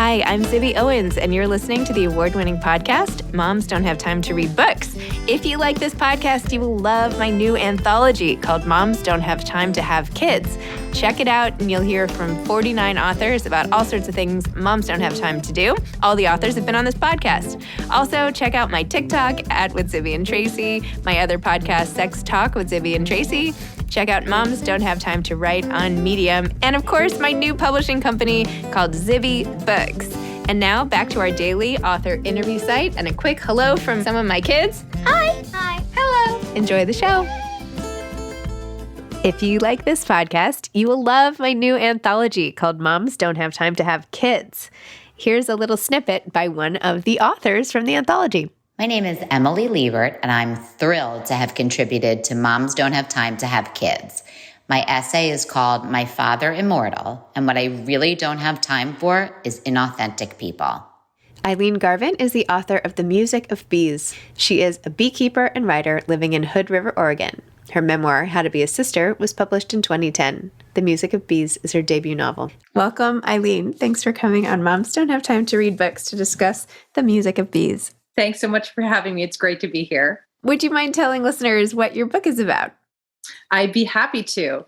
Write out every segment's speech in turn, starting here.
Hi, I'm Zibby Owens, and you're listening to the award-winning podcast, Moms Don't Have Time to Read Books. If you like this podcast, you will love my new anthology called Moms Don't Have Time to Have Kids. Check it out, and you'll hear from 49 authors about all sorts of things moms don't have time to do. All the authors have been on this podcast. Also, check out my TikTok @with Zibby and Tracy, my other podcast, Sex Talk with Zibby and Tracy. Check out Moms Don't Have Time to Write on Medium. And of course, my new publishing company called Zibby Books. And now back to our daily author interview site and a quick hello from some of my kids. Hi. Hi. Hello. Enjoy the show. If you like this podcast, you will love my new anthology called Moms Don't Have Time to Have Kids. Here's a little snippet by one of the authors from the anthology. My name is Emily Liebert, and I'm thrilled to have contributed to Moms Don't Have Time to Have Kids. My essay is called My Father Immortal, and what I really don't have time for is inauthentic people. Eileen Garvin is the author of The Music of Bees. She is a beekeeper and writer living in Hood River, Oregon. Her memoir, How to Be a Sister, was published in 2010. The Music of Bees is her debut novel. Welcome, Eileen. Thanks for coming on Moms Don't Have Time to Read Books to discuss The Music of Bees. Thanks so much for having me. It's great to be here. Would you mind telling listeners what your book is about? I'd be happy to.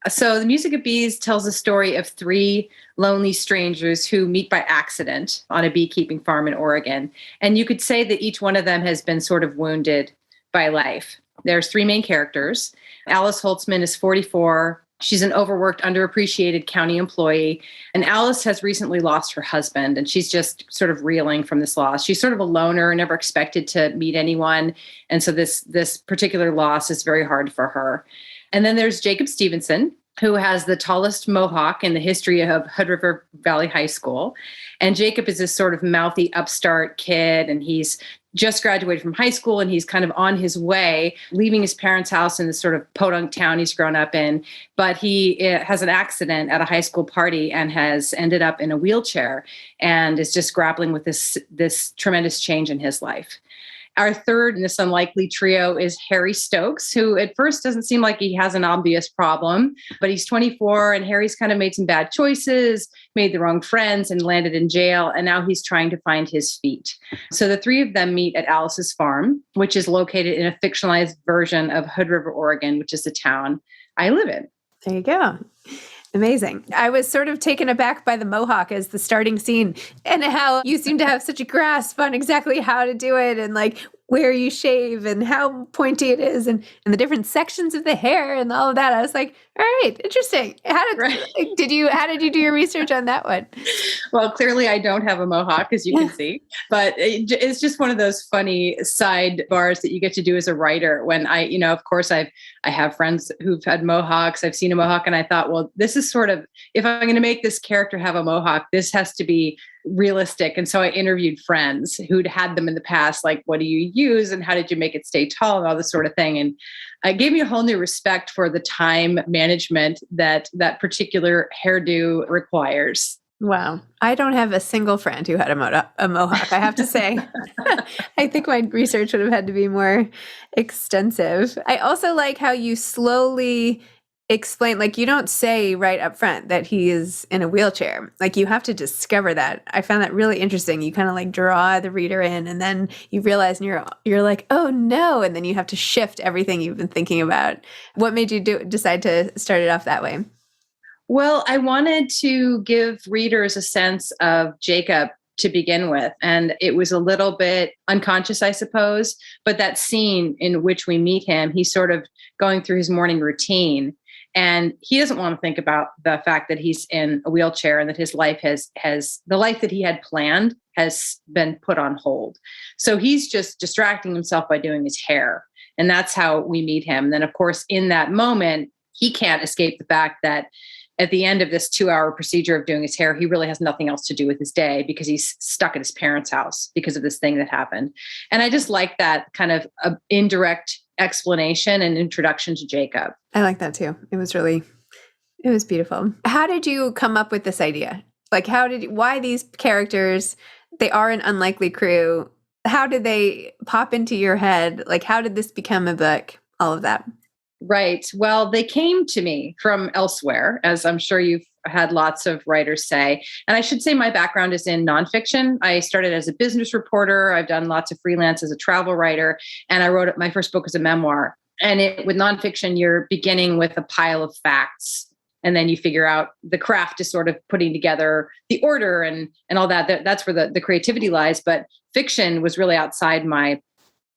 So The Music of Bees tells the story of three lonely strangers who meet by accident on a beekeeping farm in Oregon. And you could say that each one of them has been sort of wounded by life. There's three main characters. Alice Holtzman is 44. She's an overworked, underappreciated county employee. And Alice has recently lost her husband, and she's just sort of reeling from this loss. She's sort of a loner, never expected to meet anyone. And so this particular loss is very hard for her. And then there's Jacob Stevenson, who has the tallest mohawk in the history of Hood River Valley High School. And Jacob is this sort of mouthy upstart kid, and he's just graduated from high school, and he's kind of on his way, leaving his parents' house in this sort of podunk town he's grown up in. But he has an accident at a high school party and has ended up in a wheelchair and is just grappling with this tremendous change in his life. Our third in this unlikely trio is Harry Stokes, who at first doesn't seem like he has an obvious problem, but he's 24 and Harry's kind of made some bad choices, made the wrong friends and landed in jail. And now he's trying to find his feet. So the three of them meet at Alice's farm, which is located in a fictionalized version of Hood River, Oregon, which is the town I live in. There you go. Amazing. I was sort of taken aback by the mohawk as the starting scene and how you seem to have such a grasp on exactly how to do it and like where you shave and how pointy it is and the different sections of the hair and all of that. I was like, all right, interesting. How did you do your research on that one? Well, clearly I don't have a mohawk, as you can see, but it's just one of those funny sidebars that you get to do as a writer when of course I have friends who've had mohawks. I've seen a mohawk and I thought, well, this is sort of, if I'm going to make this character have a mohawk, this has to be realistic. And so I interviewed friends who'd had them in the past, like, what do you use and how did you make it stay tall and all this sort of thing. And it gave me a whole new respect for the time management that particular hairdo requires. Wow. I don't have a single friend who had a mohawk, I have to say. I think my research would have had to be more extensive. I also like how you slowly explain, like you don't say right up front that he is in a wheelchair. Like you have to discover that. I found that really interesting. You kind of like draw the reader in and then you realize and you're like, oh no. And then you have to shift everything you've been thinking about. What made you decide to start it off that way? Well, I wanted to give readers a sense of Jacob to begin with. And it was a little bit unconscious, I suppose. But that scene in which we meet him, he's sort of going through his morning routine. And he doesn't want to think about the fact that he's in a wheelchair and that his life has the life that he had planned has been put on hold. So he's just distracting himself by doing his hair. And that's how we meet him. And then, of course, in that moment, he can't escape the fact that at the end of this 2-hour procedure of doing his hair, he really has nothing else to do with his day because he's stuck at his parents' house because of this thing that happened. And I just like that kind of indirect explanation and introduction to Jacob. I like that too. It was beautiful. How did you come up with this idea? Like why these characters, they are an unlikely crew. How did they pop into your head? Like, how did this become a book? All of that. Right. Well, they came to me from elsewhere, as I'm sure you've had lots of writers say. And I should say my background is in nonfiction. I started as a business reporter. I've done lots of freelance as a travel writer. And I wrote my first book as a memoir. And with nonfiction, you're beginning with a pile of facts. And then you figure out the craft is sort of putting together the order and all that. That's where the creativity lies. But fiction was really outside my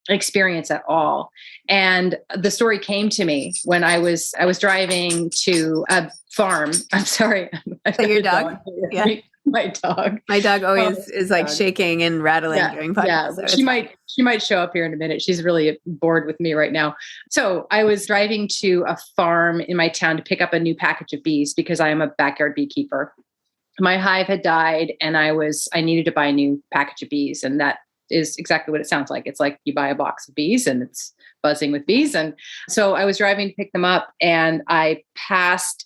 experience at all. And the story came to me when I was driving to a farm. I'm sorry. So your dog? Yeah. My dog. My dog always is like shaking and rattling during podcasts. Yeah, so she might show up here in a minute. She's really bored with me right now. So I was driving to a farm in my town to pick up a new package of bees because I am a backyard beekeeper. My hive had died and I needed to buy a new package of bees. And that is exactly what it sounds like. It's like you buy a box of bees and it's buzzing with bees. And so I was driving to pick them up and I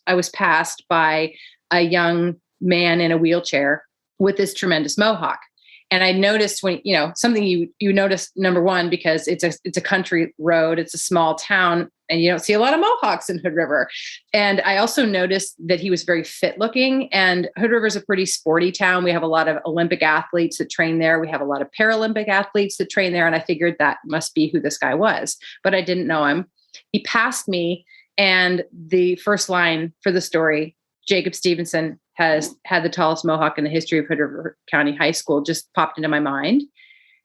was passed by a young man in a wheelchair with this tremendous mohawk. And I noticed something you notice, number one, because it's a country road, it's a small town, and you don't see a lot of mohawks in Hood River. And I also noticed that he was very fit looking, and Hood River is a pretty sporty town. We have a lot of Olympic athletes that train there. We have a lot of Paralympic athletes that train there. And I figured that must be who this guy was, but I didn't know him. He passed me, and the first line for the story, Jacob Stevenson has had the tallest mohawk in the history of Hood River County High School, just popped into my mind.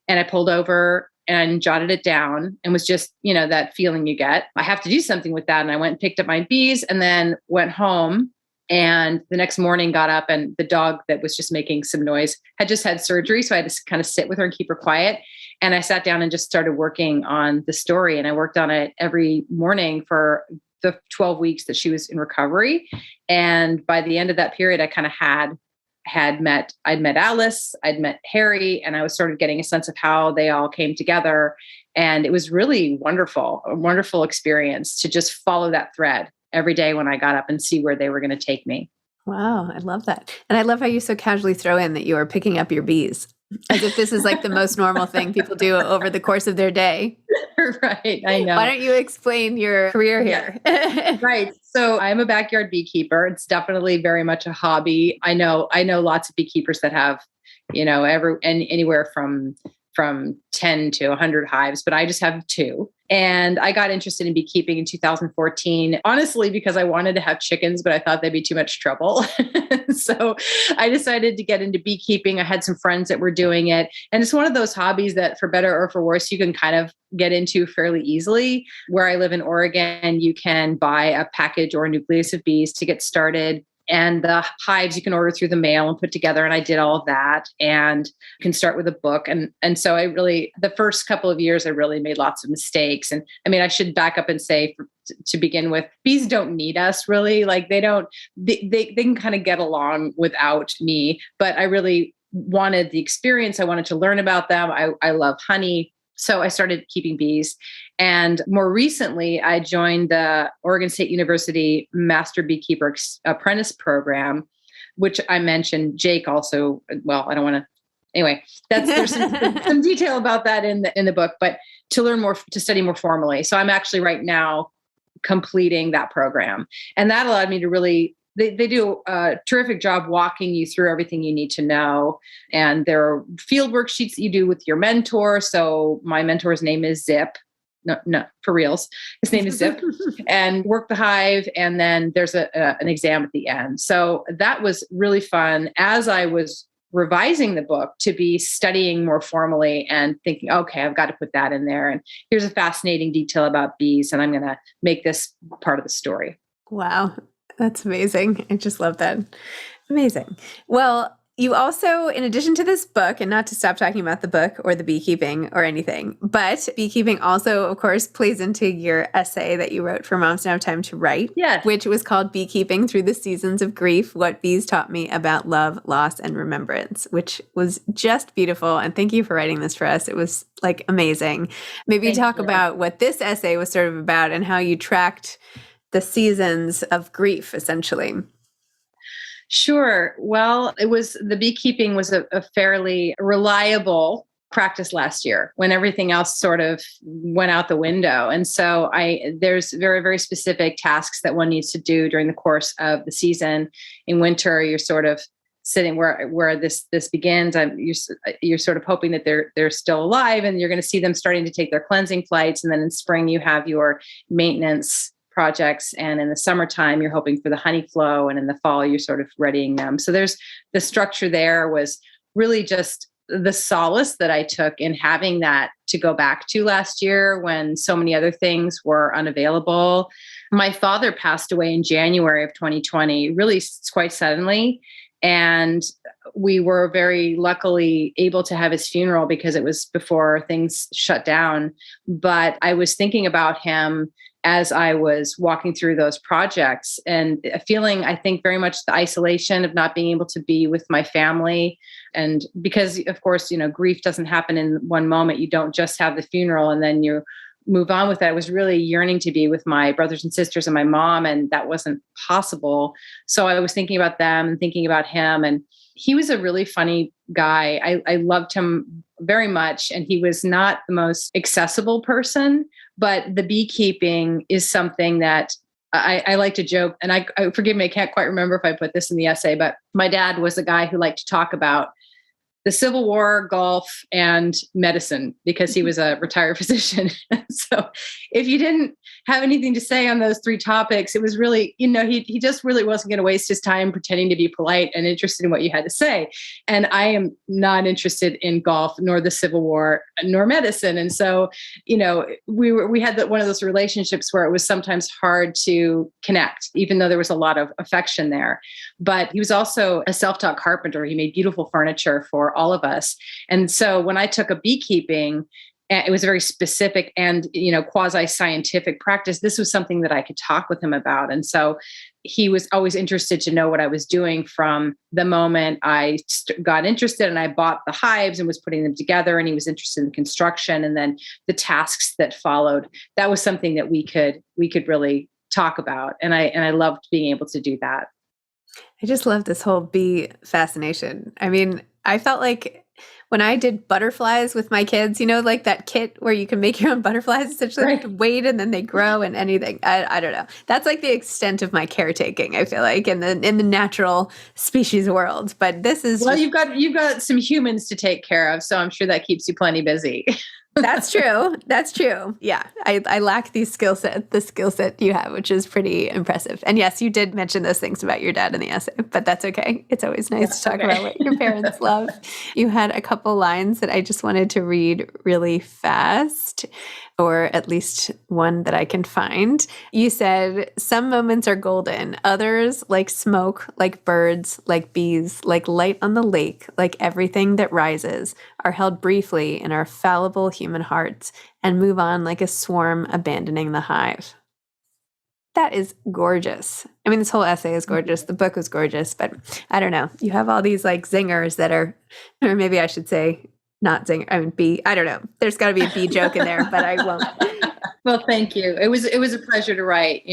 And I pulled over and jotted it down and was just, that feeling you get. I have to do something with that. And I went and picked up my bees and then went home. And the next morning got up and the dog that was just making some noise had just had surgery. So I had to kind of sit with her and keep her quiet. And I sat down and just started working on the story. And I worked on it every morning for the 12 weeks that she was in recovery. And by the end of that period, I kind of I'd met Alice, I'd met Harry, and I was sort of getting a sense of how they all came together. And it was really wonderful, a wonderful experience to just follow that thread every day when I got up and see where they were going to take me. Wow. I love that. And I love how you so casually throw in that you are picking up your bees as if this is like the most normal thing people do over the course of their day. Right. I know. Why don't you explain your career here? Right. So I'm a backyard beekeeper. It's definitely very much a hobby. I know lots of beekeepers that have, anywhere from 10 to 100 hives, but I just have 2. And I got interested in beekeeping in 2014, honestly, because I wanted to have chickens, but I thought they'd be too much trouble. So I decided to get into beekeeping. I had some friends that were doing it. And it's one of those hobbies that, for better or for worse, you can kind of get into fairly easily. Where I live in Oregon, you can buy a package or a nucleus of bees to get started. And the hives you can order through the mail and put together. And I did all of that, and you can start with a book. And so the first couple of years, I really made lots of mistakes. And I mean, I should back up and say to begin with, bees don't need us really. Like they can kind of get along without me, but I really wanted the experience. I wanted to learn about them. I love honey. So I started keeping bees. And more recently, I joined the Oregon State University Master Beekeeper Apprentice Program, which I mentioned. Jake also, well, I don't want to, anyway, there's some detail about that in the book, but to learn more, to study more formally. So I'm actually right now completing that program. And that allowed me to really, they do a terrific job walking you through everything you need to know. And there are field worksheets that you do with your mentor. So my mentor's name is Zip. No, for reals. His name is Zip. And work the hive. And then there's an exam at the end. So that was really fun as I was revising the book to be studying more formally and thinking, okay, I've got to put that in there. And here's a fascinating detail about bees. And I'm going to make this part of the story. Wow. That's amazing. I just love that. Amazing. Well, you also, in addition to this book, and not to stop talking about the book or the beekeeping or anything, but beekeeping also, of course, plays into your essay that you wrote for Moms Don't Have Time to Write, which was called Beekeeping Through the Seasons of Grief, What Bees Taught Me About Love, Loss, and Remembrance, which was just beautiful. And thank you for writing this for us. It was like amazing. Maybe talk about what this essay was sort of about and how you tracked the seasons of grief, essentially. Sure. Well, the beekeeping was a fairly reliable practice last year when everything else sort of went out the window. And so there's very, very specific tasks that one needs to do during the course of the season. In winter, you're sort of sitting where this begins. You're sort of hoping that they're still alive, and you're going to see them starting to take their cleansing flights. And then in spring, you have your maintenance projects. And in the summertime, you're hoping for the honey flow. And in the fall, you're sort of readying them. So there's the structure there was really just the solace that I took in having that to go back to last year when so many other things were unavailable. My father passed away in January of 2020, really quite suddenly. And we were very luckily able to have his funeral because it was before things shut down. But I was thinking about him as I was walking through those projects and feeling, I think, very much the isolation of not being able to be with my family. And because, of course, grief doesn't happen in one moment. You don't just have the funeral and then you move on with that. I was really yearning to be with my brothers and sisters and my mom, and that wasn't possible. So I was thinking about them and thinking about him. And he was a really funny guy. I loved him very much. And he was not the most accessible person, but the beekeeping is something that I like to joke. And I forgive me, I can't quite remember if I put this in the essay, but my dad was a guy who liked to talk about the Civil War, golf, and medicine because he was a retired physician. So if you didn't have anything to say on those three topics, it was really, he just really wasn't going to waste his time pretending to be polite and interested in what you had to say. And I am not interested in golf, nor the Civil War, nor medicine. And so, we had one of those relationships where it was sometimes hard to connect, even though there was a lot of affection there. But he was also a self-taught carpenter. He made beautiful furniture for all of us. And so when I took up beekeeping, it was a very specific and, quasi-scientific practice. This was something that I could talk with him about. And so he was always interested to know what I was doing from the moment I got interested and I bought the hives and was putting them together. And he was interested in construction and then the tasks that followed. That was something that we could really talk about. And I loved being able to do that. I just love this whole bee fascination. I mean, I felt like when I did butterflies with my kids, like that kit where you can make your own butterflies, essentially right. Wait and then they grow and anything. I don't know. That's like the extent of my caretaking, I feel like, in the natural species world. But this is you've got some humans to take care of, so I'm sure that keeps you plenty busy. That's true. That's true. Yeah. I lack the skill set you have, which is pretty impressive. And yes, you did mention those things about your dad in the essay, but that's okay. It's always nice to talk about what your parents love. You had a couple lines that I just wanted to read really fast, or at least one that I can find. You said, some moments are golden, others like smoke, like birds, like bees, like light on the lake, like everything that rises, are held briefly in our fallible human hearts and move on like a swarm abandoning the hive. That is gorgeous. I mean, this whole essay is gorgeous. The book was gorgeous, but I don't know. You have all these like zingers that are, or maybe I should say not zinger. I mean, bee. I don't know. There's got to be a bee joke in there, but I won't. Well, thank you. It was a pleasure to write.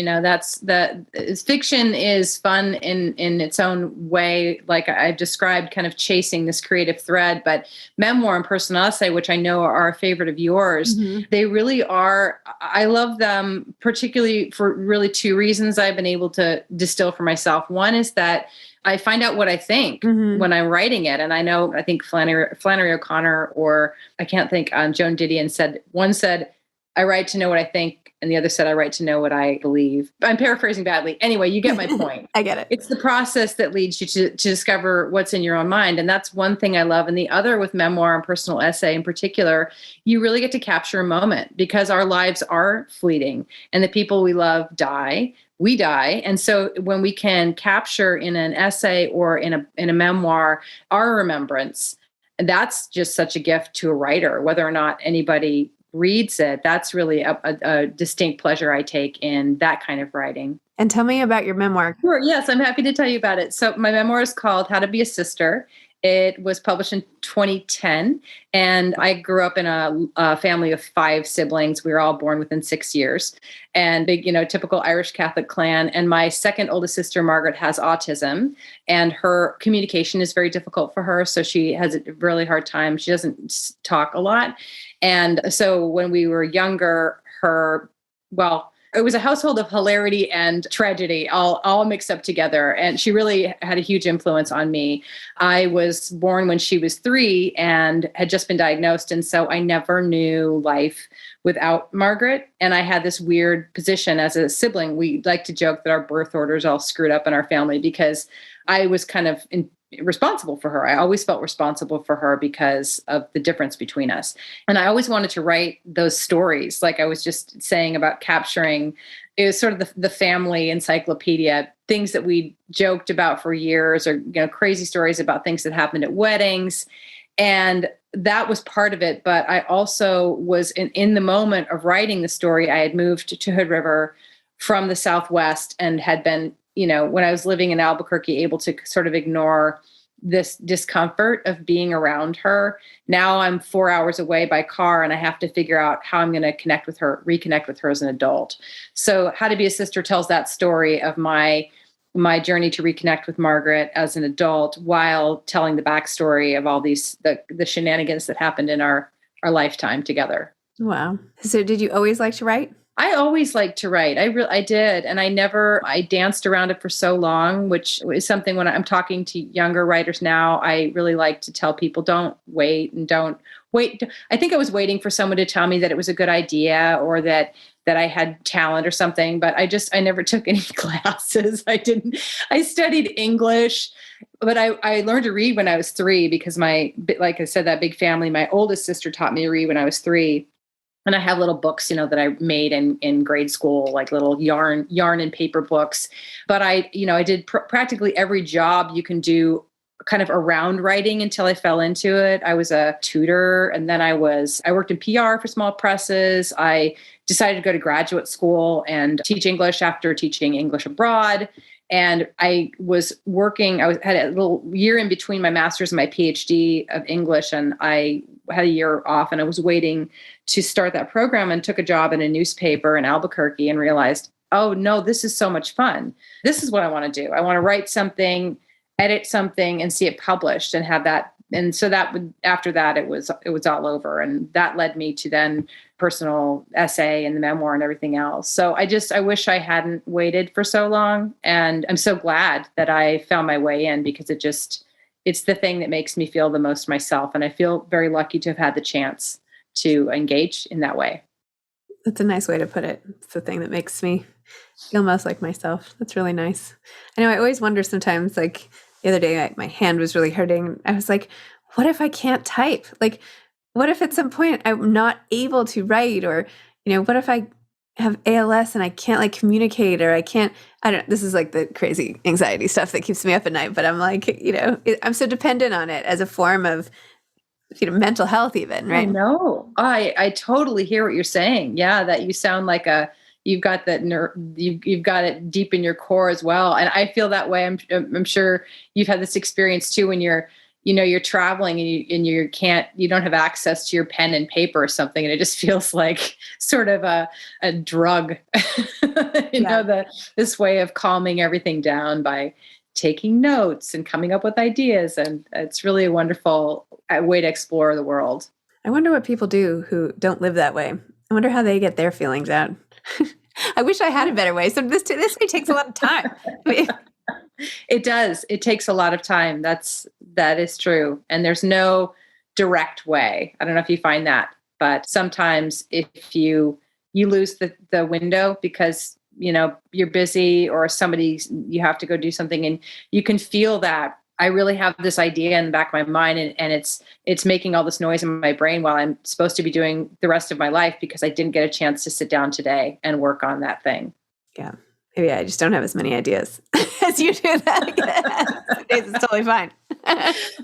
Fiction is fun in its own way. Like I've described, kind of chasing this creative thread, but memoir and personal essay, which I know are a favorite of yours, they really are. I love them particularly for really two reasons I've been able to distill for myself. One is that I find out what I think when I'm writing it. And I think Flannery O'Connor, or I can't think, Joan Didion said, one said, I write to know what I think. And the other said, I write to know what I believe. I'm paraphrasing badly. Anyway, you get my point. I get it. It's the process that leads you to discover what's in your own mind. And that's one thing I love. And the other with memoir and personal essay in particular, you really get to capture a moment because our lives are fleeting and the people we love die. We die. And so when we can capture in an essay or in a memoir, our remembrance, that's just such a gift to a writer, whether or not anybody reads it. That's really a distinct pleasure I take in that kind of writing. And tell me about your memoir. Sure. Yes, I'm happy to tell you about it. So my memoir is called How to Be a Sister. It was published in 2010, and I grew up in a family of 5 siblings. We were all born within 6 years, and big, typical Irish Catholic clan. And my second oldest sister, Margaret, has autism, and her communication is very difficult for her. So she has a really hard time. She doesn't talk a lot. And so when we were younger, it was a household of hilarity and tragedy, all mixed up together. And she really had a huge influence on me. I was born when she was 3 and had just been diagnosed. And so I never knew life without Margaret. And I had this weird position as a sibling. We like to joke that our birth order is all screwed up in our family because I was kind of responsible for her. I always felt responsible for her because of the difference between us. And I always wanted to write those stories, like I was just saying about capturing. It was sort of the family encyclopedia, things that we joked about for years, or crazy stories about things that happened at weddings. And that was part of it. But I also was in the moment of writing the story, I had moved to Hood River from the Southwest and had been, when I was living in Albuquerque, able to sort of ignore this discomfort of being around her. Now I'm 4 hours away by car, and I have to figure out how I'm going to reconnect with her as an adult. So How to Be a Sister tells that story of my journey to reconnect with Margaret as an adult, while telling the backstory of all these, the shenanigans that happened in our lifetime together. Wow. So did you always like to write? I always liked to write. I did. And I danced around it for so long, which is something when I'm talking to younger writers now, I really like to tell people, don't wait. I think I was waiting for someone to tell me that it was a good idea, or that I had talent or something, but I never took any classes. I studied English, but I learned to read when I was 3 because like I said, that big family, my oldest sister taught me to read when I was 3. And I have little books, that I made in grade school, like little yarn and paper books. But I did practically every job you can do kind of around writing until I fell into it. I was a tutor, and then I worked in PR for small presses. I decided to go to graduate school and teach English after teaching English abroad. And I was working, had a little year in between my master's and my PhD of English, and I had a year off, and I was waiting to start that program, and took a job in a newspaper in Albuquerque and realized, oh no, this is so much fun. This is what I want to do. I want to write something, edit something, and see it published and have that. And so after that, it was all over. And that led me to then personal essay and the memoir and everything else. So I wish I hadn't waited for so long. And I'm so glad that I found my way in, because it's the thing that makes me feel the most myself. And I feel very lucky to have had the chance to engage in that way. That's a nice way to put it. It's the thing that makes me feel most like myself. That's really nice. I know I always wonder sometimes, like the other day, my hand was really hurting. I was like, what if I can't type? Like, what if at some point I'm not able to write? Or, what if I have ALS and I can't communicate, or this is like the crazy anxiety stuff that keeps me up at night. But I'm like, I'm so dependent on it as a form of, mental health even, right? I know. I totally hear what you're saying. Yeah. That you sound like you've got that you've got it deep in your core as well. And I feel that way. I'm sure you've had this experience too, when you're traveling and you don't have access to your pen and paper or something. And it just feels like sort of a drug, this way of calming everything down by taking notes and coming up with ideas. And it's really a wonderful way to explore the world. I wonder what people do who don't live that way. I wonder how they get their feelings out. I wish I had a better way. So this way takes a lot of time. It does. It takes a lot of time. That is true. And there's no direct way. I don't know if you find that, but sometimes if you lose the window because you're busy, or you have to go do something, and you can feel that I really have this idea in the back of my mind, and it's making all this noise in my brain while I'm supposed to be doing the rest of my life, because I didn't get a chance to sit down today and work on that thing. Yeah. Maybe I just don't have as many ideas as you do. It's totally fine.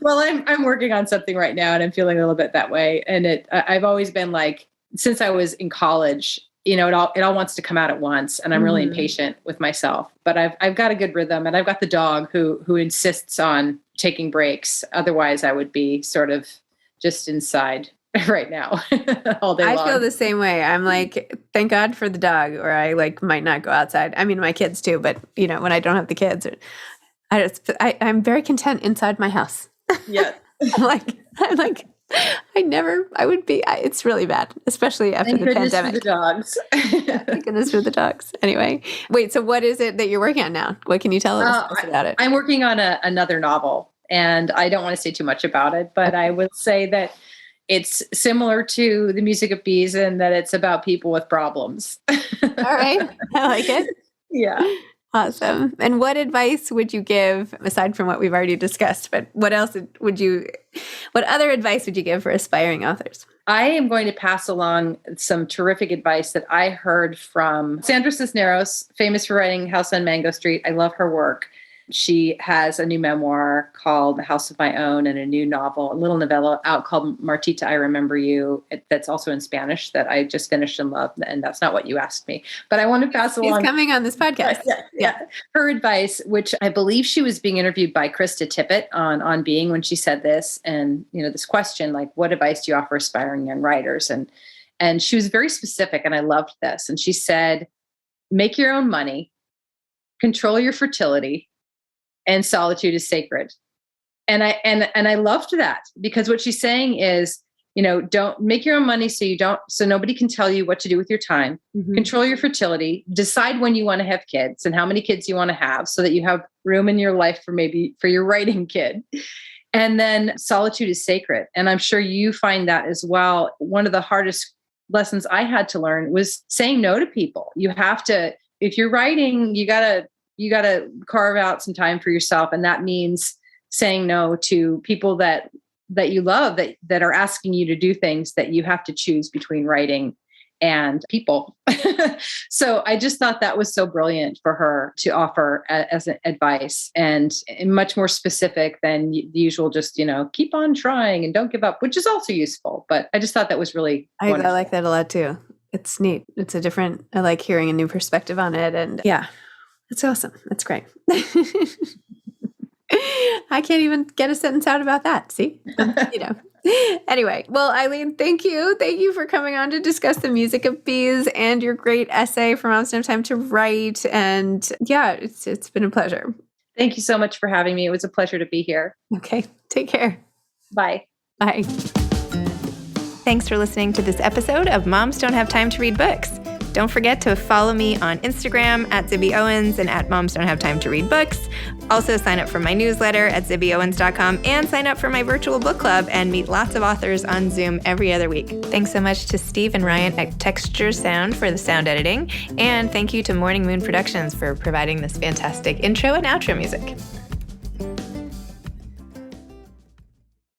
Well, I'm working on something right now, and I'm feeling a little bit that way. And I've always been like, since I was in college, it all wants to come out at once, and I'm really impatient with myself. But I've got a good rhythm, and I've got the dog who insists on taking breaks. Otherwise, I would be sort of just inside right now all day long. I feel the same way. I'm like, thank God for the dog, or I like might not go outside. I mean, my kids too, but when I don't have the kids, I'm very content inside my house. Yeah. It's really bad, especially after the pandemic. For the dogs. Thank goodness for the dogs. Anyway, wait, so what is it that you're working on now? What can you tell us about it? I'm working on another novel, and I don't want to say too much about it, but I would say that it's similar to The Music of Bees in that it's about people with problems. All right. I like it. Yeah. Awesome. And what advice would you give, aside from what we've already discussed, but what other advice would you give for aspiring authors? I am going to pass along some terrific advice that I heard from Sandra Cisneros, famous for writing House on Mango Street. I love her work. She has a new memoir called The House of My Own, and a new novel, a little novella out called Martita, I Remember You, that's also in Spanish, that I just finished and loved. And that's not what you asked me, but I want to pass along. She's coming on this podcast. Yeah. Her advice, which I believe she was being interviewed by Krista Tippett on Being when she said this. And, this question, like, what advice do you offer aspiring young writers? And she was very specific, and I loved this. And she said, make your own money, control your fertility, and solitude is sacred. And I loved that, because what she's saying is, don't make your own money so nobody can tell you what to do with your time. Control your fertility, decide when you want to have kids and how many kids you want to have so that you have room in your life for your writing kid. And then solitude is sacred. And I'm sure you find that as well. One of the hardest lessons I had to learn was saying no to people. You have to, if you're writing, you got to carve out some time for yourself. And that means saying no to people that you love, that are asking you to do things that you have to choose between writing and people. So I just thought that was so brilliant for her to offer as an advice, and much more specific than the usual, just, keep on trying and don't give up, which is also useful. But I just thought that was really wonderful. I like that a lot too. It's neat. I like hearing a new perspective on it. And yeah. That's awesome. That's great. I can't even get a sentence out about that. See, Anyway, well, Eileen, thank you. Thank you for coming on to discuss The Music of Bees and your great essay for Moms Don't Have Time to Write. And yeah, it's been a pleasure. Thank you so much for having me. It was a pleasure to be here. Okay. Take care. Bye. Bye. Thanks for listening to this episode of Moms Don't Have Time to Read Books. Don't forget to follow me on Instagram at Zibby Owens and at Moms Don't Have Time to Read Books. Also sign up for my newsletter at zibbyowens.com and sign up for my virtual book club and meet lots of authors on Zoom every other week. Thanks so much to Steve and Ryan at Texture Sound for the sound editing. And thank you to Morning Moon Productions for providing this fantastic intro and outro music.